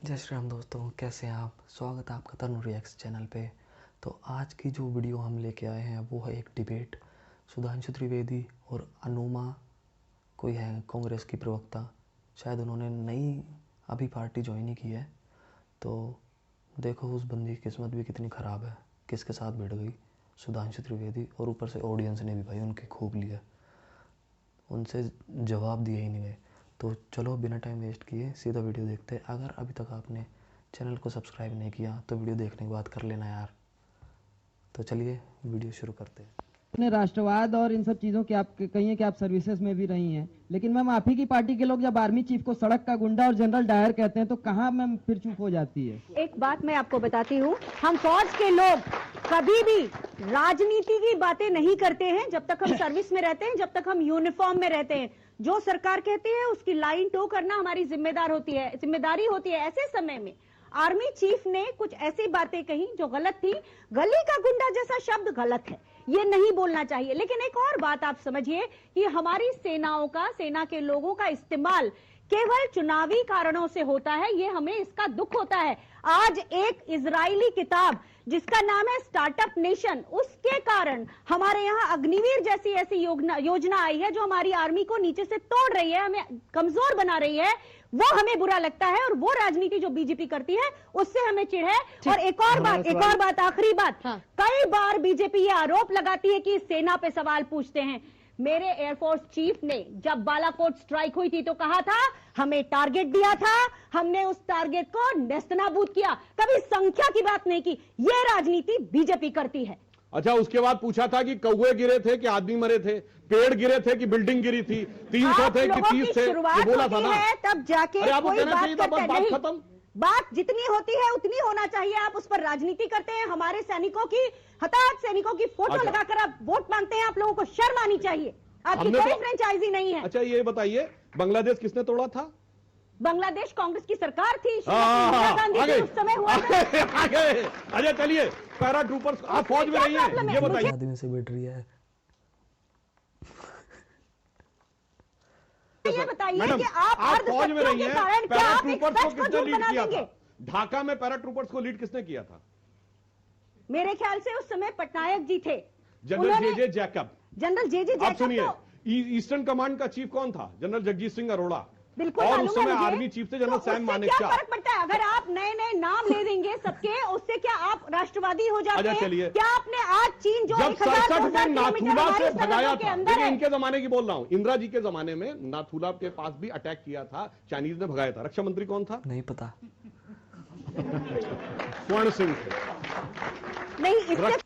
जय श्री राम दोस्तों, कैसे हैं आप। स्वागत है आपका तनु रिएक्ट्स चैनल पे। तो आज की जो वीडियो हम लेके आए हैं वो है एक डिबेट। सुधांशु त्रिवेदी और अनुमा कोई है कांग्रेस की प्रवक्ता, शायद उन्होंने नई अभी पार्टी ज्वाइन ही की है। तो देखो उस बंदी की किस्मत भी कितनी ख़राब है, किसके साथ भिड़ गई, सुधांशु त्रिवेदी। और ऊपर से ऑडियंस ने भी भाई उनकी खूब लिया, उनसे जवाब दिए ही नहीं गए। तो चलो बिना टाइम वेस्ट किए सीधा वीडियो देखते हैं। अगर अभी तक आपने चैनल को सब्सक्राइब नहीं किया तो वीडियो देखने के बाद कर लेना यार। तो चलिए वीडियो शुरू करते हैं। अपने राष्ट्रवाद और इन सब चीजों की आप कहिए कि आप सर्विसेज में भी रही हैं, लेकिन मैम आप ही की पार्टी के लोग जब आर्मी चीफ को सड़क का गुंडा और जनरल डायर कहते हैं तो कहाँ मैम फिर चुप हो जाती है। एक बात मैं आपको बताती हूँ, हम फौज के लोग कभी भी राजनीति की बातें नहीं करते हैं जब तक हम सर्विस में रहते हैं, जब तक हम यूनिफॉर्म में रहते हैं। जो सरकार कहती है उसकी लाइन टो करना हमारी जिम्मेदारी होती है। ऐसे समय में आर्मी चीफ ने कुछ ऐसी बातें कही जो गलत थी। गली का गुंडा जैसा शब्द गलत है, ये नहीं बोलना चाहिए। लेकिन एक और बात आप समझिए कि हमारी सेना के लोगों का इस्तेमाल केवल चुनावी कारणों से होता है, ये हमें इसका दुख होता है। आज एक इजरायली किताब जिसका नाम है स्टार्टअप नेशन, उसके कारण हमारे यहाँ अग्निवीर जैसी ऐसी योजना आई है जो हमारी आर्मी को नीचे से तोड़ रही है, हमें कमजोर बना रही है। वो हमें बुरा लगता है और वो राजनीति जो बीजेपी करती है उससे हमें चिढ़ है। और एक और बात, आखिरी बात, हाँ। कई बार बीजेपी ये आरोप लगाती है कि सेना पे सवाल पूछते हैं। मेरे एयरफोर्स चीफ ने जब बालाकोट स्ट्राइक हुई थी तो कहा था हमें टारगेट दिया था, हमने उस टारगेट को नेस्तनाबूद किया, कभी संख्या की बात नहीं की। ये राजनीति बीजेपी करती है। अच्छा, उसके बाद पूछा था कि कौवे गिरे थे कि आदमी मरे थे, पेड़ गिरे थे कि बिल्डिंग गिरी थी, 300 थे कि 30 थे, ये बोला था ना। तब जाके कोई बात खत्म। बात जितनी होती है उतनी होना चाहिए। आप उस पर राजनीति करते हैं। हमारे सैनिकों की, हताहत सैनिकों की फोटो लगाकर आप वोट मांगते हैं। आप लोगों को शर्म आनी चाहिए। आपकी कोई फ्रेंचाइजी नहीं है। अच्छा, ये बताइए बांग्लादेश किसने तोड़ा था? बांग्लादेश कांग्रेस की सरकार थी, इंदिरा गांधी उस समय हुआ था। अच्छा चलिए, पैरा ट्रूपर्स आप फौज में रही हैं, ये बताइए। आदमी से बैठ रही है। ये बताइए कि आप फौज में रही हैं, पैरा ट्रूपर्स को किसने लीड किया था? देंगे? ढाका में पैरा ट्रूपर्स को लीड किसने किया था? मेरे ख्याल से उस समय पटनायक जी थे, जनरल जे जैकब। जनरल जे जैकब। आप सुनिए, ईस्टर्न कमांड का चीफ कौन था? जनरल जगजीत सिंह अरोड़ा। बिल्कुल। और उस समय आर्मी चीफ थे जनरल सैम मानेकशॉ। क्या फर्क पड़ता है अगर आप नए नए नाम ले देंगे सबके, उससे क्या आप राष्ट्रवादी हो जाते हैं? चलिए, क्या आपने आज चीन जो जब 67 में नाथुला से भगाया था, देखिए इनके जमाने की बोल रहा हूं, इंदिरा जी के जमाने में नाथुला के पास भी अटैक किया था, चाइनीज ने भगाया था। रक्षा मंत्री कौन था? नहीं पता। स्वर्ण सिंह नहीं। इससे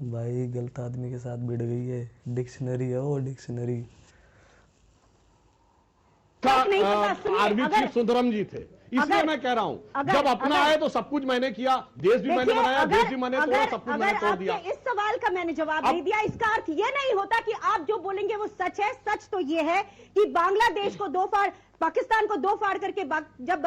भाई गलत आदमी के साथ भिड़ गई है। डिक्शनरी है वो, डिक्शनरी। आर्मी चीफ सुंदरम जी थे, इसलिए मैं कह रहा हूं जब अपना आए तो सब कुछ मैंने किया, देश भी मैंने बनाया, देश भी मैंने तोड़ा, सब कुछ मैंने तोड़ दिया। इस सवाल का मैंने जवाब नहीं दिया। इसका अर्थ ये नहीं होता कि आप जो बोलेंगे वो सच है। सच तो ये है कि बांग्लादेश को दो फाड़, पाकिस्तान को दो फाड़ करके जब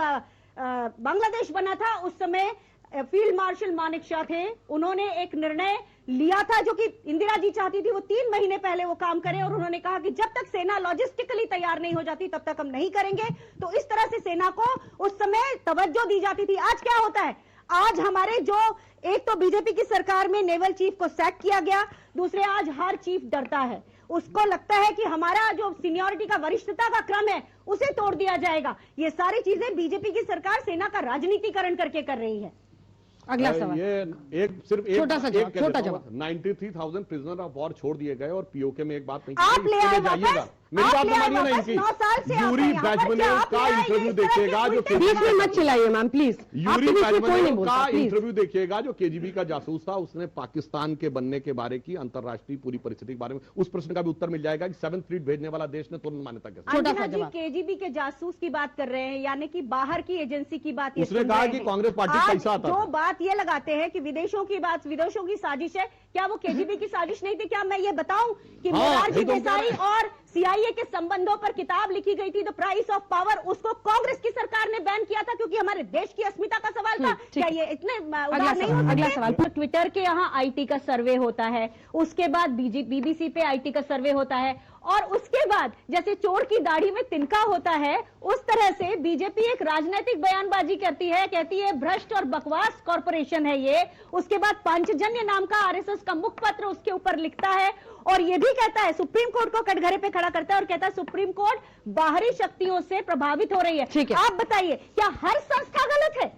बांग्लादेश बना था उस समय फील्ड मार्शल मानेकशॉ थे। उन्होंने एक निर्णय लिया था जो कि इंदिरा जी चाहती थी वो 3 महीने पहले वो काम करें, और उन्होंने कहा कि जब तक सेना लॉजिस्टिकली तैयार नहीं हो जाती तब तक हम नहीं करेंगे। तो इस तरह से सेना को उस समय तवज्जो दी जाती थी। आज क्या होता है? आज हमारे जो एक तो बीजेपी की सरकार में नेवल चीफ को सैक किया गया, दूसरे आज हर चीफ डरता है। उसको लगता है कि हमारा जो सीनियरिटी का, वरिष्ठता का क्रम है उसे तोड़ दिया जाएगा। ये सारी चीजें बीजेपी की सरकार सेना का राजनीतिकरण करके कर रही है। अगला सवाल, ये सिर्फ छोटा जवाब। 93,000 प्रिजनर ऑफ वॉर छोड़ दिए गए और पीओके में एक बात नहीं, आप ले आए जाइएगा। मेरी बात मानिए ना इनकी। यूरी बैजमनेव का इंटरव्यू देखिएगा जो बीच में मत चिल्लाइए मैम प्लीज। यूरी बैजमनेव का इंटरव्यू देखिएगा जो केजीबी का जासूस था। उसने पाकिस्तान के बनने के बारे की, अंतरराष्ट्रीय पूरी परिस्थिति के बारे में, उस प्रश्न का भी उत्तर मिल जाएगा कि 7th फ्लीट भेजने वाला देश ने तुरंत मान्यता कैसे। छोटा सा जवाब। केजीबी के जासूस की बात कर रहे हैं, यानी कि बाहर की एजेंसी की बात। उसने कहा कि कांग्रेस पार्टी पैसा आता जो बात ये लगाते हैं कि विदेशों की साजिश है, क्या वो केजीबी की साजिश नहीं थी? क्या मैं ये बताऊं कि मोरारजी देसाई और सीआईए के संबंधों पर किताब लिखी गई थी द प्राइस ऑफ पावर, उसको कांग्रेस की सरकार ने बैन किया था क्योंकि हमारे देश की अस्मिता का सवाल था। क्या ये इतने उदार नहीं हो सकते? अगला सवाल। ट्विटर के यहाँ आईटी का सर्वे होता है, उसके बाद बीबीसी पे आईटी का सर्वे होता है, और उसके बाद जैसे चोर की दाढ़ी में तिनका होता है, उस तरह से बीजेपी एक राजनीतिक बयानबाजी करती है, कहती है भ्रष्ट और बकवास कॉरपोरेशन है ये। उसके बाद पांचजन्य नाम का आरएसएस का मुखपत्र उसके ऊपर लिखता है और ये भी कहता है, सुप्रीम कोर्ट को कटघरे पे खड़ा करता है और कहता है सुप्रीम कोर्ट बाहरी शक्तियों से प्रभावित हो रही है। ठीक है। आप बताइए, क्या हर संस्था गलत है?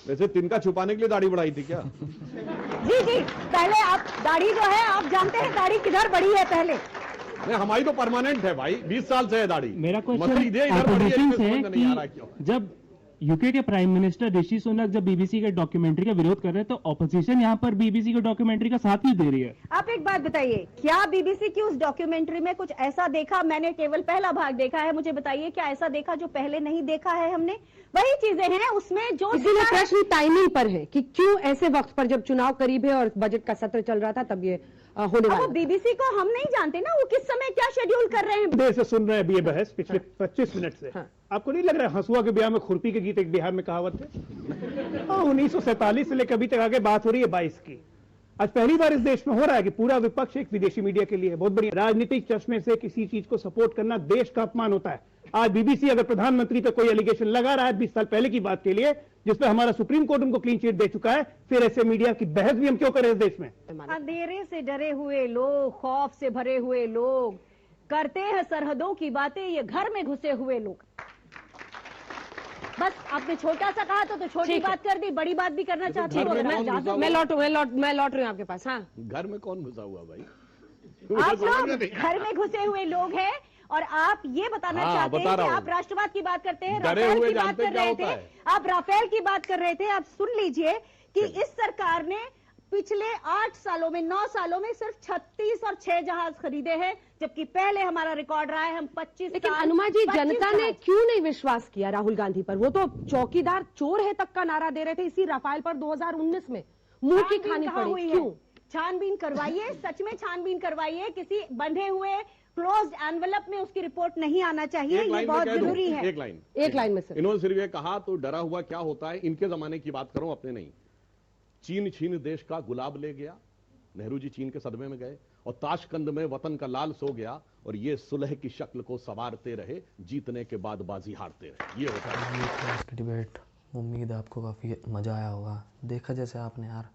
वैसे तिनका छुपाने के लिए दाढ़ी बढ़ाई थी क्या? जी, पहले आप दाढ़ी जो है, आप जानते हैं दाढ़ी किधर बढ़ी है पहले? नहीं, हमारी तो परमानेंट है भाई, 20 साल से है दाढ़ी। मेरा मतलब क्वेश्चन इधर बढ़ी है, ऑपोजिशन इसमें से समझ है में नहीं आ रहा कि क्यों। जब यूके के प्राइम मिनिस्टर ऋषि सुनक जब बीबीसी के डॉक्यूमेंट्री का विरोध कर रहे हैं तो ऑपोजिशन यहाँ पर बीबीसी के डॉक्यूमेंट्री का साथ भी दे रही है। आप एक बात बताइए, क्या बीबीसी की उस डॉक्यूमेंट्री में कुछ ऐसा देखा? मैंने केवल पहला भाग देखा है, मुझे बताइए क्या ऐसा देखा जो पहले नहीं देखा है हमने? वही चीजें हैं उसमें जो इसीलिए प्रश्न टाइमिंग पर है कि क्यों ऐसे वक्त पर जब चुनाव करीब है और बजट का सत्र चल रहा था तब ये होने वाला। बीबीसी को हम नहीं जानते ना, वो किस समय क्या शेड्यूल कर रहे हैं। देर से सुन रहे हैं अभी ये बहस पिछले 25 मिनट से। हाँ। आपको नहीं लग रहा है हंसुआ के ब्याह में खुरपी के गीत एक बिहार में कहावत है? 1947 से लेकर अभी तक आगे बात हो रही है 22 की। आज पहली बार इस देश में हो रहा है कि पूरा विपक्ष एक विदेशी मीडिया के लिए बहुत बड़ी राजनीतिक चश्मे से किसी चीज को सपोर्ट करना देश का अपमान होता है। आज बीबीसी अगर प्रधानमंत्री पे कोई एलिगेशन लगा रहा है 20 साल पहले की बात के लिए, जिसपे हमारा सुप्रीम कोर्ट उनको क्लीन चिट दे चुका है, फिर ऐसे मीडिया की बहस भी हम क्यों करें इस देश में? अंधेरे से डरे हुए लोग, खौफ से भरे हुए लोग करते हैं सरहदों की बातें, ये घर में घुसे हुए लोग। बस आपने छोटा सा कहा तो छोटी बात कर दी, बड़ी बात भी करना चाहती हूँ। मैं लौट रही हूँ आपके पास। हाँ, घर में कौन घुसा हुआ भाई? आप लोग घर में घुसे हुए लोग हैं और आप ये बताना चाहते हैं कि आप राष्ट्रवाद की बात करते हैं, राफेल की बात कर रहे थे, आप राफेल की बात कर रहे थे। आप सुन लीजिए कि इस सरकार ने पिछले 8 सालों में 9 सालों में सिर्फ 36 और 6 जहाज खरीदे हैं, जबकि पहले हमारा रिकॉर्ड रहा है हम 25। लेकिन अनुमा जी, जनता ने क्यों नहीं विश्वास किया राहुल गांधी पर? वो तो चौकीदार चोर है तक का नारा दे रहे थे इसी राफेल पर 2019 में। मुंह की खानी पड़ी क्यों? छानबीन करवाइए, सच में छानबीन करवाइए। किसी बंधे हुए क्लोज्ड एनवेलप में उसकी रिपोर्ट नहीं आना चाहिए, ये बहुत जरूरी है। एक लाइन में से इन्होंने सिर्फ ये कहा तो डरा हुआ क्या होता है। इनके जमाने की बात करूं, अपने नहीं। चीन छीन देश का गुलाब ले गया, नेहरू जी चीन के सदमे में गए और ताशकंद में वतन का लाल सो गया और ये सुलह की शक्ल को संवारते रहे, जीतने के बाद बाजी हारते रहे। ये होता है ये था आज की डिबेट। उम्मीद है आपको काफ़ी मज़ा आया होगा। देखा जैसे आपने यार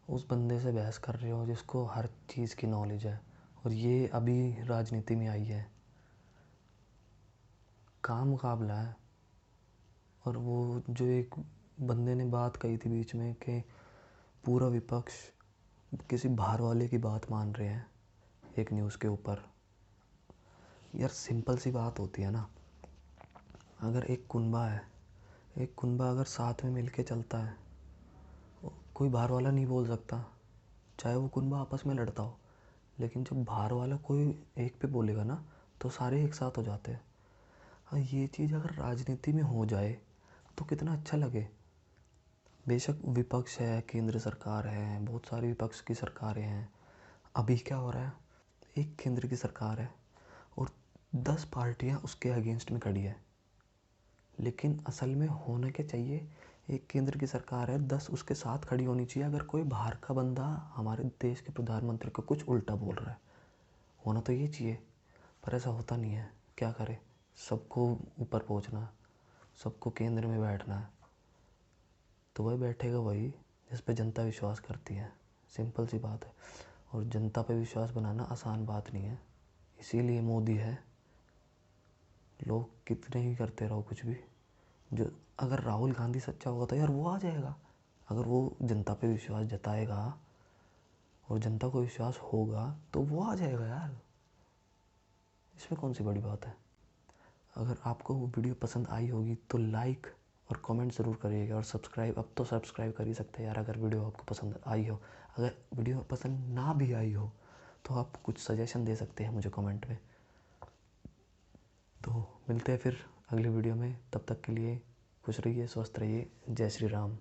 उस बंदे से बहस कर रहे हो जिसको हर चीज़ की नॉलेज है और ये अभी राजनीति में आई है, काम मुकाबला है। और वो जो एक बंदे ने बात कही थी बीच में कि पूरा विपक्ष किसी बाहर वाले की बात मान रहे हैं एक न्यूज़ के ऊपर। यार सिंपल सी बात होती है ना, अगर एक कुनबा है, एक कुनबा अगर साथ में मिलके चलता है, कोई बाहर वाला नहीं बोल सकता, चाहे वो कुनबा आपस में लड़ता हो। लेकिन जब बाहर वाला कोई एक पे बोलेगा ना तो सारे एक साथ हो जाते हैं। हाँ, ये चीज़ अगर राजनीति में हो जाए तो कितना अच्छा लगे। बेशक विपक्ष है, केंद्र सरकार है, बहुत सारी विपक्ष की सरकारें हैं। अभी क्या हो रहा है, एक केंद्र की सरकार है और 10 पार्टियां उसके अगेंस्ट में खड़ी है। लेकिन असल में होना क्या चाहिए, एक केंद्र की सरकार है, 10 उसके साथ खड़ी होनी चाहिए। अगर कोई बाहर का बंदा हमारे देश के प्रधानमंत्री को कुछ उल्टा बोल रहा है, होना तो ये चाहिए, पर ऐसा होता नहीं है। क्या करे, सबको ऊपर पहुंचना, सबको केंद्र में बैठना है, तो वही बैठेगा वही जिस पे जनता विश्वास करती है। सिंपल सी बात है। और जनता पे विश्वास बनाना आसान बात नहीं है, इसीलिए मोदी है। लोग कितने ही करते रहो कुछ भी, जो अगर राहुल गांधी सच्चा होगा तो यार वो आ जाएगा। अगर वो जनता पे विश्वास जताएगा और जनता को विश्वास होगा तो वो आ जाएगा यार, इसमें कौन सी बड़ी बात है। अगर आपको वो वीडियो पसंद आई होगी तो लाइक और कमेंट ज़रूर करिएगा और सब्सक्राइब, अब तो सब्सक्राइब कर ही सकते हैं यार अगर वीडियो आपको पसंद आई हो। अगर वीडियो पसंद ना भी आई हो तो आप कुछ सजेशन दे सकते हैं मुझे कमेंट में। तो मिलते हैं फिर अगली वीडियो में, तब तक के लिए खुश रहिए, स्वस्थ रहिए। जय श्री राम।